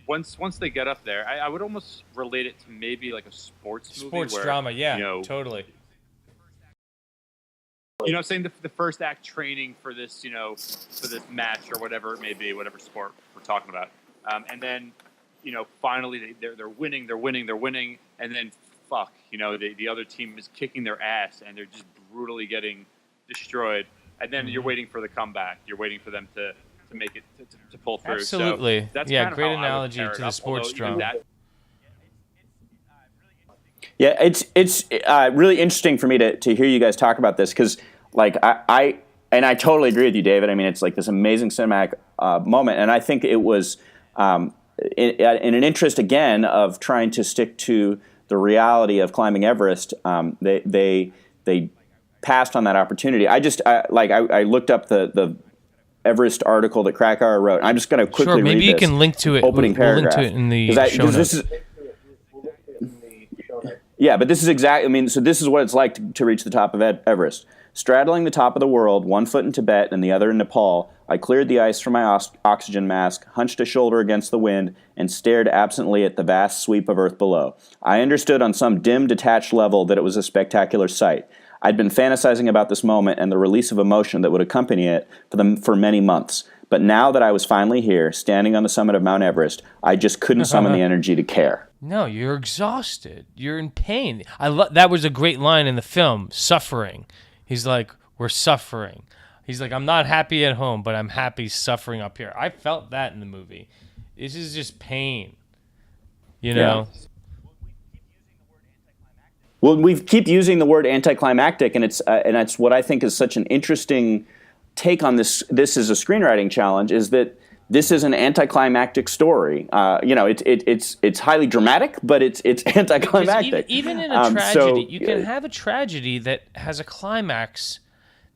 once they get up there, I would almost relate it to maybe like a sports movie where, drama, yeah, totally. I'm saying the first act training for this, for this match or whatever it may be, whatever sport we're talking about, and then, finally they're winning, and then the other team is kicking their ass and they're just brutally getting destroyed, and then you're waiting for the comeback, you're waiting for them to make it to pull through. Absolutely. So that's great how analogy I would to pair the it sports up, drama. Yeah, it's really interesting for me to hear you guys talk about this, because I totally agree with you, David. I mean, it's like this amazing cinematic moment, and I think it was in an interest again of trying to stick to the reality of climbing Everest. They passed on that opportunity. I looked up the Everest article that Krakauer wrote. I'm just going to quickly read this. Maybe you can link to it. Opening paragraph. We'll link to it in the show notes. Yeah, but this is exactly, so this is what it's like to reach the top of Everest. Straddling the top of the world, one foot in Tibet and the other in Nepal, I cleared the ice from my oxygen mask, hunched a shoulder against the wind, and stared absently at the vast sweep of earth below. I understood on some dim, detached level that it was a spectacular sight. I'd been fantasizing about this moment and the release of emotion that would accompany it for many months. But now that I was finally here, standing on the summit of Mount Everest, I just couldn't summon the energy to care. No, you're exhausted. You're in pain. That was a great line in the film, suffering. He's like, we're suffering. He's like, I'm not happy at home, but I'm happy suffering up here. I felt that in the movie. This is just pain. You know? Well, we keep using the word anticlimactic, and it's what I think is such an interesting take on this. This is a screenwriting challenge, is that this is an anticlimactic story. It's highly dramatic, but it's anticlimactic. Even in a tragedy, you can have a tragedy that has a climax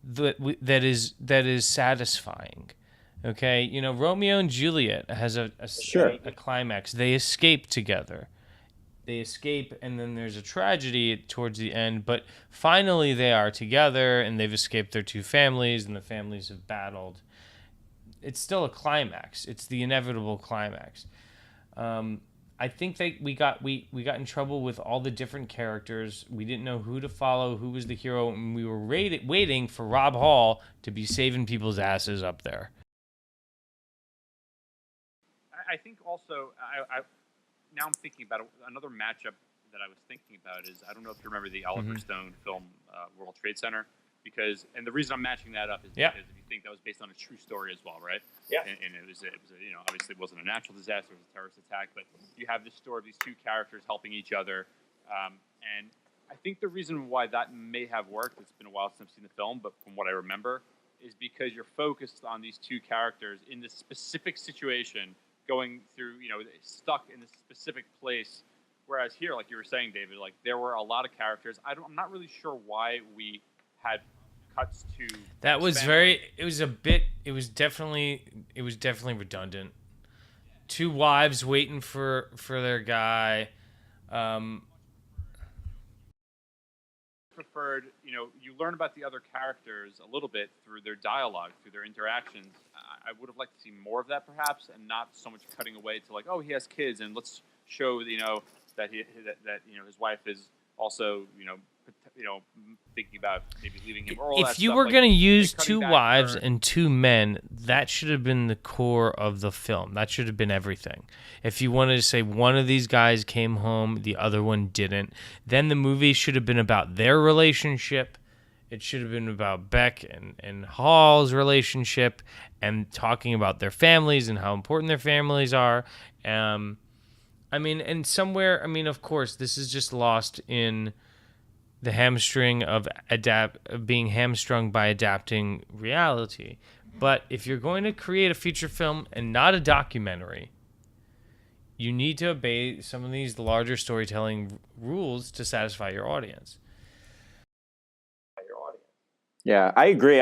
that is satisfying. Okay, Romeo and Juliet has a climax. They escape together. They escape, and then there's a tragedy towards the end. But finally, they are together, and they've escaped their two families, and the families have battled. It's still a climax. It's the inevitable climax. I think that we got in trouble with all the different characters. We didn't know who to follow, who was the hero, and we were waiting for Rob Hall to be saving people's asses up there. I think also, now I'm thinking about another matchup that I was thinking about is, I don't know if you remember the Oliver Stone film World Trade Center, and the reason I'm matching that up is because if you think that was based on a true story as well, right? Yeah. And it was obviously it wasn't a natural disaster, it was a terrorist attack, but you have this story of these two characters helping each other, and I think the reason why that may have worked, it's been a while since I've seen the film, but from what I remember, is because you're focused on these two characters in this specific situation, going through, stuck in this specific place. Whereas here, like you were saying, David, like there were a lot of characters. I'm not really sure why we had cuts to. That was it was definitely redundant. Two wives waiting for their guy. Preferred, you learn about the other characters a little bit through their dialogue, through their interactions. I would have liked to see more of that, perhaps, and not so much cutting away to like, oh, he has kids, and let's show that his wife is also thinking about maybe leaving him. Or all if you were going to use two wives and two men, that should have been the core of the film. That should have been everything. If you wanted to say one of these guys came home, the other one didn't, then the movie should have been about their relationship. It should have been about Beck and Hall's relationship and talking about their families and how important their families are. And somewhere, of course, this is just lost in the hamstring of being hamstrung by adapting reality. But if you're going to create a feature film and not a documentary, you need to obey some of these larger storytelling rules to satisfy your audience. Yeah, I agree.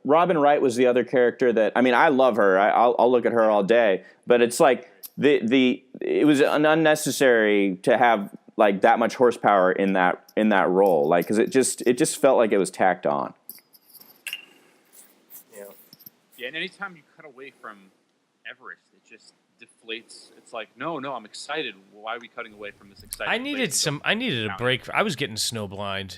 Robin Wright was the other character that, I love her. I'll look at her all day, but it's like it was unnecessary to have like that much horsepower in that role, like, because it just felt like it was tacked on. Yeah, and anytime you cut away from Everest, it just deflates. It's like, no, I'm excited. Why are we cutting away from this exciting? I needed a break. I was getting snowblind.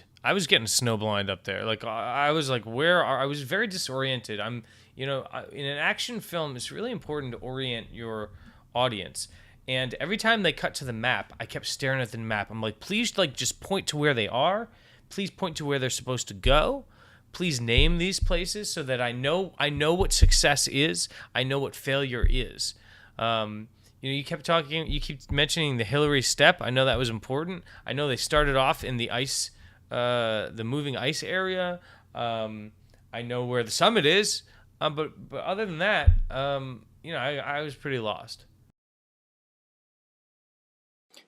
Up there. Like I was like, I was very disoriented. In an action film, it's really important to orient your audience. And every time they cut to the map, I kept staring at the map. I'm like, please, like, just point to where they are. Please point to where they're supposed to go. Please name these places so that I know what success is. I know what failure is. You keep mentioning the Hillary Step. I know that was important. I know they started off in the ice, the moving ice area. I know where the summit is. But other than that, I was pretty lost.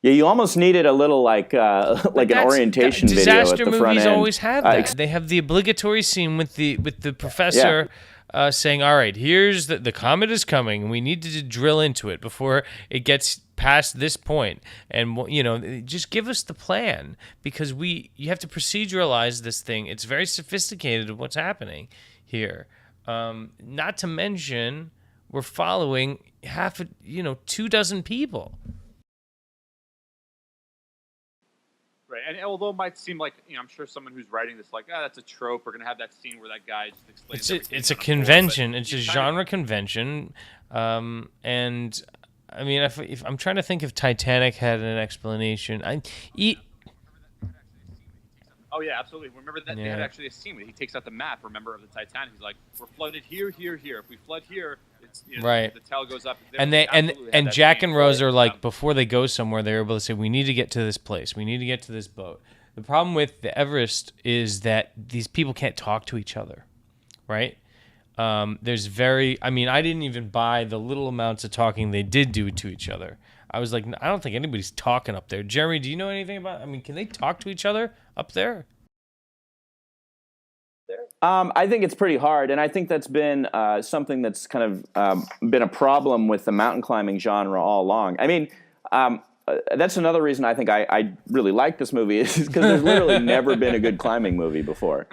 Yeah, you almost needed a little like an orientation video at the front end. Disaster movies always have that. They have the obligatory scene with the professor saying, "All right, here's the comet is coming, and we need to drill into it before it gets past this point." And just give us the plan, because you have to proceduralize this thing. It's very sophisticated of what's happening here. Not to mention, we're following 24 people. Right, and although it might seem like, I'm sure someone who's writing this, like, that's a trope. We're going to have that scene where that guy just explains everything. It's a convention. It's a genre convention. And I mean, if I'm trying to think if Titanic had an explanation, Oh yeah, absolutely. Remember that they had actually a scene where he takes out the map. Remember of the Titanic? He's like, "We're flooded here, here, here. If we flood here, it's right." The tail goes up. And Jack and Rose are like, before they go somewhere, they're able to say, "We need to get to this place. We need to get to this boat." The problem with the Everest is that these people can't talk to each other, right? I mean, I didn't even buy the little amounts of talking they did do to each other. I was like, I don't think anybody's talking up there. Jeremy, do you know anything about? I mean, can they talk to each other up there? I think it's pretty hard, and I think that's been something that's kind of been a problem with the mountain climbing genre all along. I mean, that's another reason I think I really like this movie is because there's literally never been a good climbing movie before.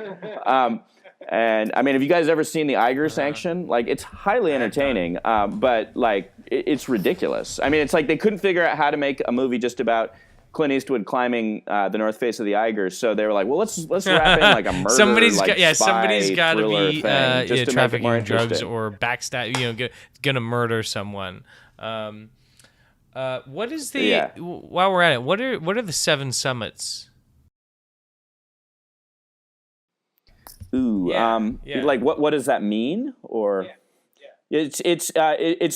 And I mean, have you guys ever seen the Eiger Sanction? Like, it's highly entertaining, but like, it's ridiculous. I mean, it's like they couldn't figure out how to make a movie just about Clint Eastwood climbing the north face of the Eigers, so they were like, "Well, let's wrap in like a murder, somebody's like somebody's got to be trafficking drugs or backstab, gonna murder someone." What is the while we're at it? What are the 7 summits? Ooh, like what does that mean? Or it's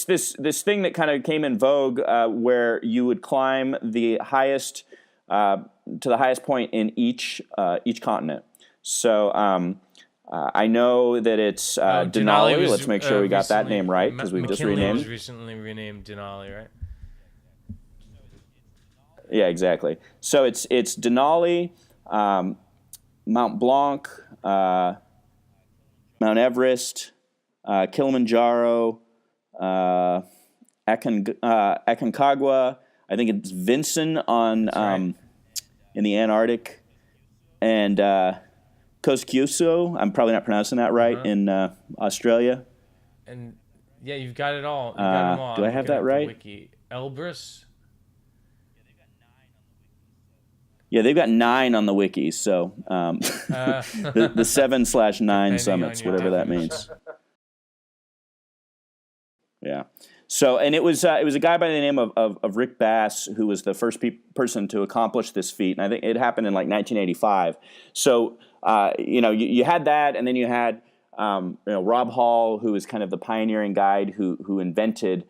this thing that kind of came in vogue where you would climb the highest to the highest point in each continent. So I know that it's Denali. Let's make sure we got that name right because we've just renamed. Was recently renamed Denali, right? Yeah, exactly. So it's Denali, Mount Blanc, Mount Everest, Kilimanjaro, Aconcagua. I think it's Vinson on in the Antarctic, and Kosciuszko. I'm probably not pronouncing that right in Australia. And yeah, you've got it all. You've got them all. Do I have that right? Wiki. Elbrus. Yeah, they've got 9 on the wiki, so the 7/9 summits, whatever that means. Yeah. So, and it was a guy by the name of Rick Bass who was the first person to accomplish this feat, and I think it happened in like 1985. So, you had that, and then you had Rob Hall, who was kind of the pioneering guide who invented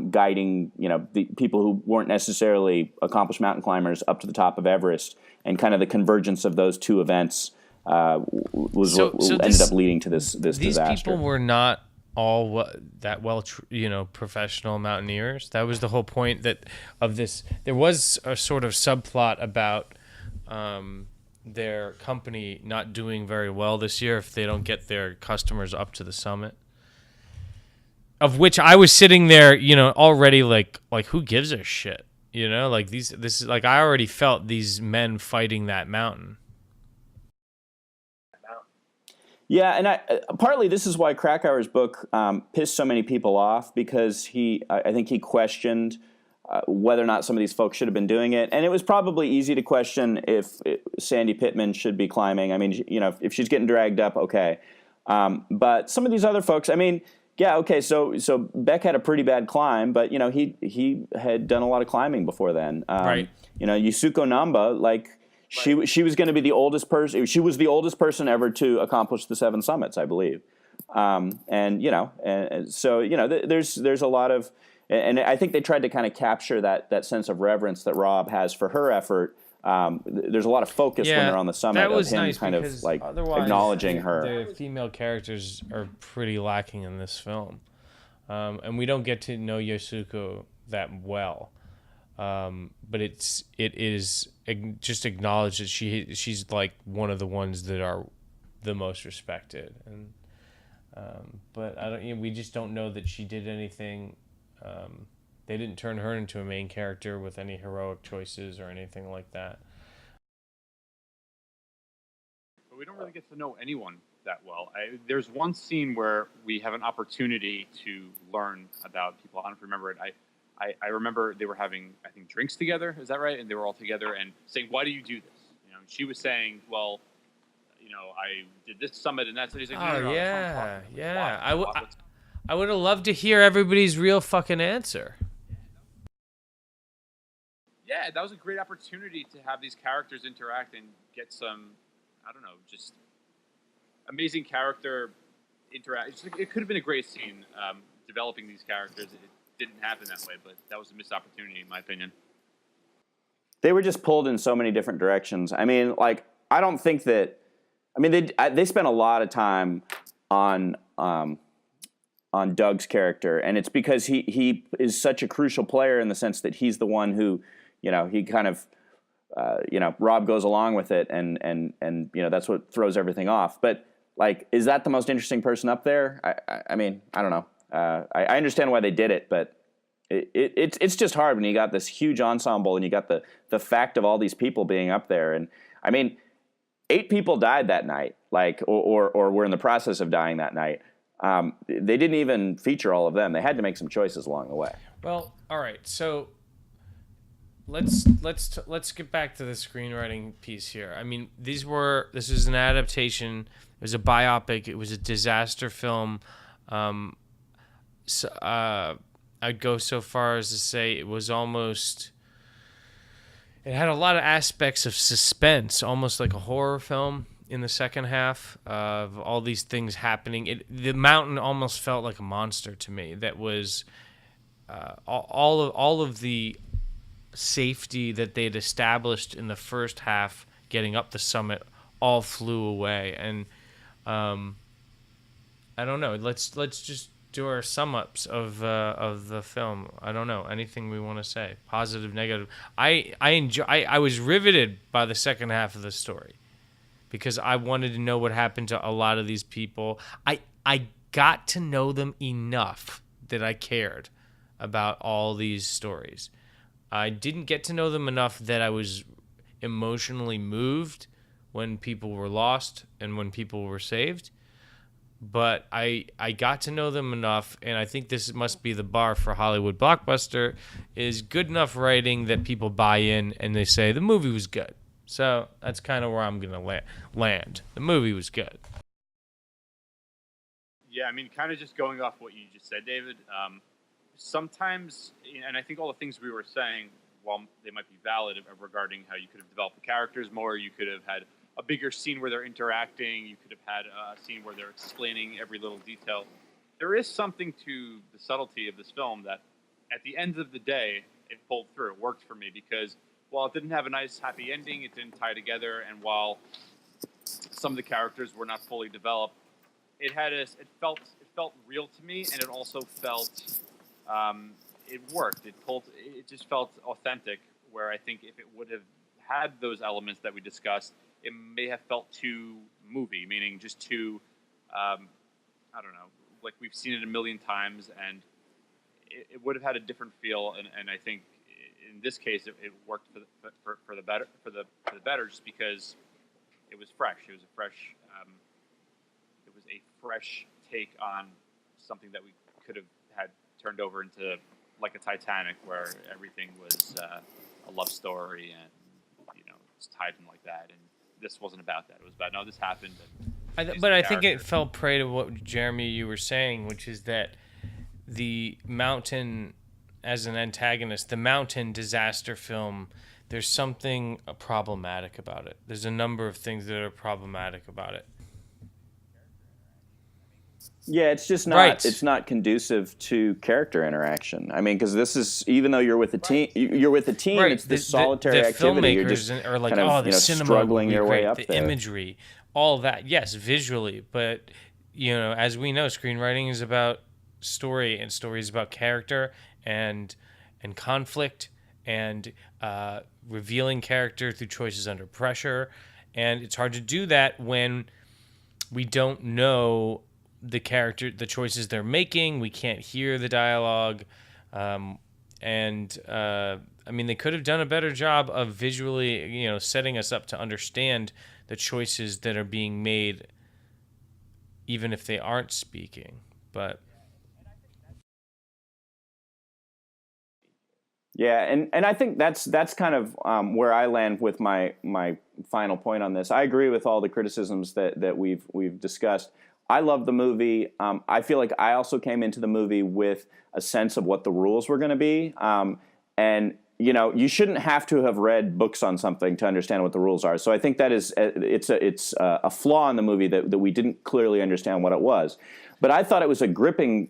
guiding, the people who weren't necessarily accomplished mountain climbers up to the top of Everest, and kind of the convergence of those two events ended up leading to this disaster. These people were not all professional mountaineers. That was the whole point of this. There was a sort of subplot about their company not doing very well this year if they don't get their customers up to the summit. Of which I was sitting there, already like who gives a shit, like this is like I already felt these men fighting that mountain. Yeah, and partly this is why Krakauer's book pissed so many people off, because I think he questioned whether or not some of these folks should have been doing it, and it was probably easy to question if Sandy Pittman should be climbing. I mean, if she's getting dragged up, okay, but some of these other folks, I mean. Yeah, okay, so Beck had a pretty bad climb, but, he had done a lot of climbing before then. Right. Yusuko Namba, like, she was going to be the oldest person. She was the oldest person ever to accomplish the 7 summits, I believe. So there's a lot of, and I think they tried to kind of capture that sense of reverence that Rob has for her effort. There's a lot of focus when they're on the summit of him nice, kind of like acknowledging her. The female characters are pretty lacking in this film, and we don't get to know Yasuko that well. But it is just acknowledged that she's like one of the ones that are the most respected, and but we just don't know that she did anything. They didn't turn her into a main character with any heroic choices or anything like that. But we don't really get to know anyone that well. There's one scene where we have an opportunity to learn about people. I don't know if you remember it. I remember they were having, I think, drinks together. Is that right? And they were all together and saying, "Why do you do this?" She was saying, "Well, I did this summit and that." So he's like, "No, yeah. I would have loved to hear everybody's real fucking answer. yeah, that was a great opportunity to have these characters interact and get some, I don't know, just amazing character interact. It could have been a great scene developing these characters. It didn't happen that way, but that was a missed opportunity, in my opinion. They were just pulled in so many different directions. I mean, like, I don't think that. I mean, they spent a lot of time on Doug's character, and it's because he is such a crucial player in the sense that he's the one who, he kind of, Rob goes along with it, and that's what throws everything off. But like, is that the most interesting person up there? I mean, I don't know. I understand why they did it, but it's just hard when you got this huge ensemble and you got the fact of all these people being up there. And I mean, 8 people died that night, like, or were in the process of dying that night. They didn't even feature all of them. They had to make some choices along the way. Well, all right. So let's get back to the screenwriting piece here. I mean, this is an adaptation. It was a biopic. It was a disaster film. I'd go so far as to say it was almost. It had a lot of aspects of suspense, almost like a horror film in the second half of all these things happening. The mountain almost felt like a monster to me. That was all of the safety that they'd established in the first half, getting up the summit, all flew away. And I don't know. Let's just do our sum ups of the film. I don't know anything we want to say, positive, negative. I was riveted by the second half of the story because I wanted to know what happened to a lot of these people. I got to know them enough that I cared about all these stories. I didn't get to know them enough that I was emotionally moved when people were lost and when people were saved. But I got to know them enough, and I think this must be the bar for Hollywood blockbuster, is good enough writing that people buy in and they say, the movie was good. So that's kind of where I'm going to land. The movie was good. Yeah, I mean, kind of just going off what you just said, David, sometimes, and I think all the things we were saying, while they might be valid regarding how you could have developed the characters more, you could have had a bigger scene where they're interacting, you could have had a scene where they're explaining every little detail. There is something to the subtlety of this film that, at the end of the day, it pulled through. It worked for me because while it didn't have a nice, happy ending, it didn't tie together, and while some of the characters were not fully developed, it felt real to me, and it also felt it worked. It just felt authentic. Where I think if it would have had those elements that we discussed, it may have felt too movie, meaning just too, I don't know, like we've seen it a million times, and it would have had a different feel. And I think in this case, it worked for the better, just because it was fresh. It was a fresh take on something that we could have had turned over into like a Titanic, where everything was a love story and it's tied in like that. And this wasn't about that. It was about, no, this happened. But I think it fell prey to what, Jeremy, you were saying, which is that the mountain as an antagonist, the mountain disaster film, there's something problematic about it. There's a number of things that are problematic about it. Yeah, it's just not. Right. It's not conducive to character interaction. I mean, because this is, even though you're with a team, you're with a team. Right. It's this solitary activity. You're just are like, kind of, the cinema struggling your way great, up the there. imagery, all that. Yes, visually, but as we know, screenwriting is about story, and story is about character and conflict and revealing character through choices under pressure. And it's hard to do that when we don't know the character, the choices they're making. We can't hear the dialogue. I mean, they could have done a better job of visually, setting us up to understand the choices that are being made, even if they aren't speaking. But yeah, and I think that's kind of where I land with my final point on this. I agree with all the criticisms that we've discussed. I love the movie. I feel like I also came into the movie with a sense of what the rules were going to be. And you shouldn't have to have read books on something to understand what the rules are. So I think that it's a flaw in the movie that we didn't clearly understand what it was. But I thought it was a gripping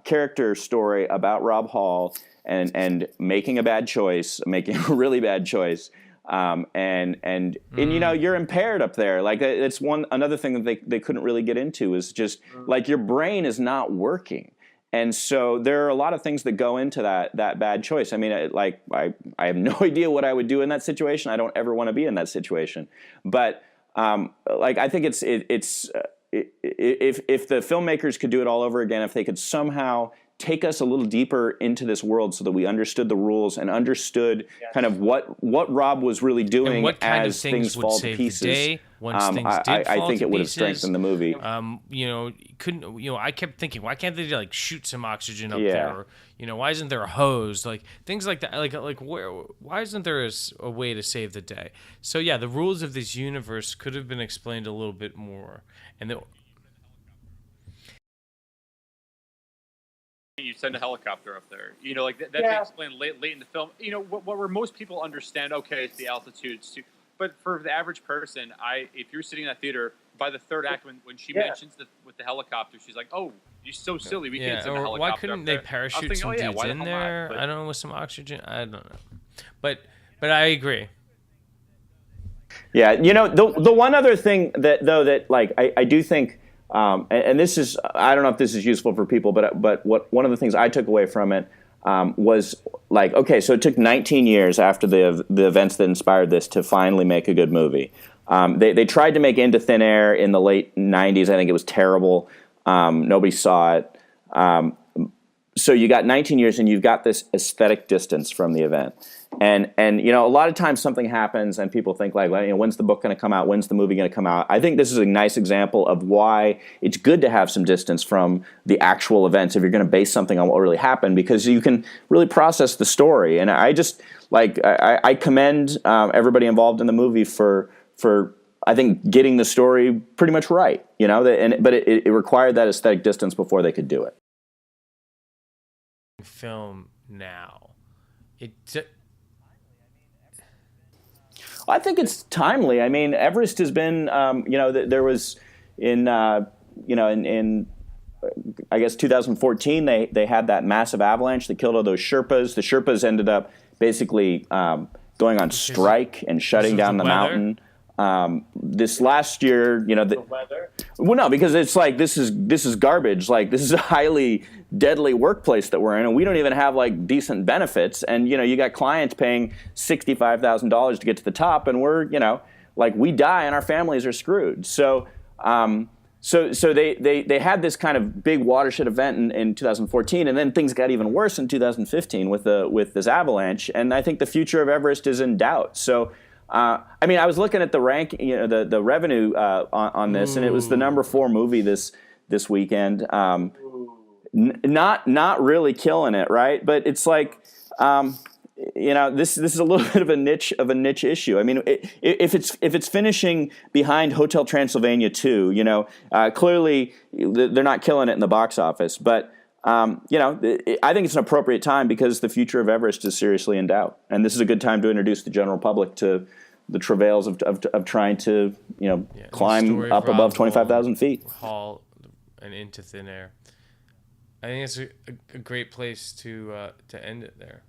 character story about Rob Hall and making a bad choice, making a really bad choice. And you're impaired up there. Like it's another thing that they couldn't really get into is just like your brain is not working. And so there are a lot of things that go into that bad choice. I mean, I have no idea what I would do in that situation. I don't ever want to be in that situation. But I think if the filmmakers could do it all over again, if they could somehow take us a little deeper into this world so that we understood the rules and understood kind of what Rob was really doing and what kind as of things fall would to save pieces. The day once things did I fall think to it would have pieces. strengthened the movie. I kept thinking, why can't they like shoot some oxygen up Yeah. there? Or, why isn't there a hose? Like things like that. Why isn't there a way to save the day? So yeah, the rules of this universe could have been explained a little bit more, and You send a helicopter up there. That they explain late in the film. Where most people understand, okay, it's the altitude. But for the average person, if you're sitting in that theater, by the third act, when she mentions with the helicopter, she's like, "Oh, you're so silly. We can't send a helicopter." Why couldn't up they there." parachute thinking, some dudes in there? But I don't know, with some oxygen. I don't know, but I agree. Yeah, the one other thing that I do think, and this is, I don't know if this is useful for people, but one of the things I took away from it was okay, so it took 19 years after the events that inspired this to finally make a good movie. They tried to make Into Thin Air in the late 90s. I think it was terrible. Nobody saw it. So you got 19 years and you've got this aesthetic distance from the event. And a lot of times something happens and people think when's the book going to come out? When's the movie going to come out? I think this is a nice example of why it's good to have some distance from the actual events if you're going to base something on what really happened, because you can really process the story. And I just I commend everybody involved in the movie for I think getting the story pretty much right, but it required that aesthetic distance before they could do it. Film now, I think it's timely. I mean, Everest has been, there was in I guess 2014 they had that massive avalanche that killed all those Sherpas. The Sherpas ended up basically going on strike and shutting down the mountain. This last year, the weather. Well, no, because it's this is garbage. This is a highly deadly workplace that we're in, and we don't even have decent benefits. And you got clients paying $65,000 to get to the top, and we're we die and our families are screwed. So they had this kind of big watershed event in 2014, and then things got even worse in 2015 with this avalanche. And I think the future of Everest is in doubt. So. I was looking at the rank, the revenue on this, and it was the number 4 movie this weekend. Not really killing it, right? But it's this is a little bit of a niche issue. I mean, if it's finishing behind Hotel Transylvania 2, clearly they're not killing it in the box office. But I think it's an appropriate time because the future of Everest is seriously in doubt, and this is a good time to introduce the general public to the travails of trying to climb up above 25,000 feet. Hall and Into Thin Air. I think it's a great place to end it there.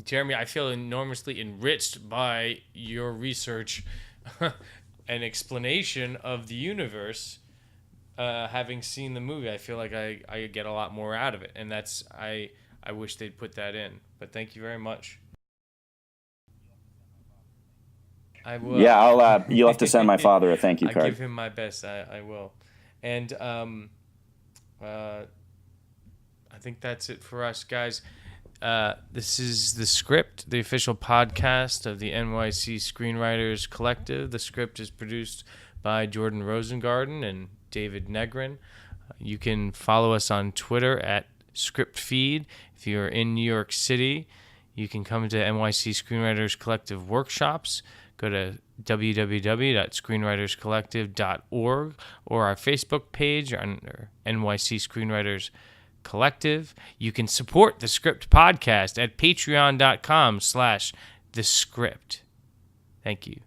Jeremy, I feel enormously enriched by your research and explanation of the universe. Having seen the movie, I feel like I get a lot more out of it, and I wish they'd put that in. But thank you very much. I will. Yeah, you'll have to send my father a thank you card. I give him my best. I will, and I think that's it for us, guys. This is The Script, the official podcast of the NYC Screenwriters Collective. The Script is produced by Jordan Rosengarten and David Negrin. You can follow us on Twitter at ScriptFeed. If you're in New York City, you can come to NYC Screenwriters Collective workshops. Go to www.screenwriterscollective.org or our Facebook page under NYC Screenwriters Collective. You can support the Script Podcast at patreon.com/thescript. Thank you.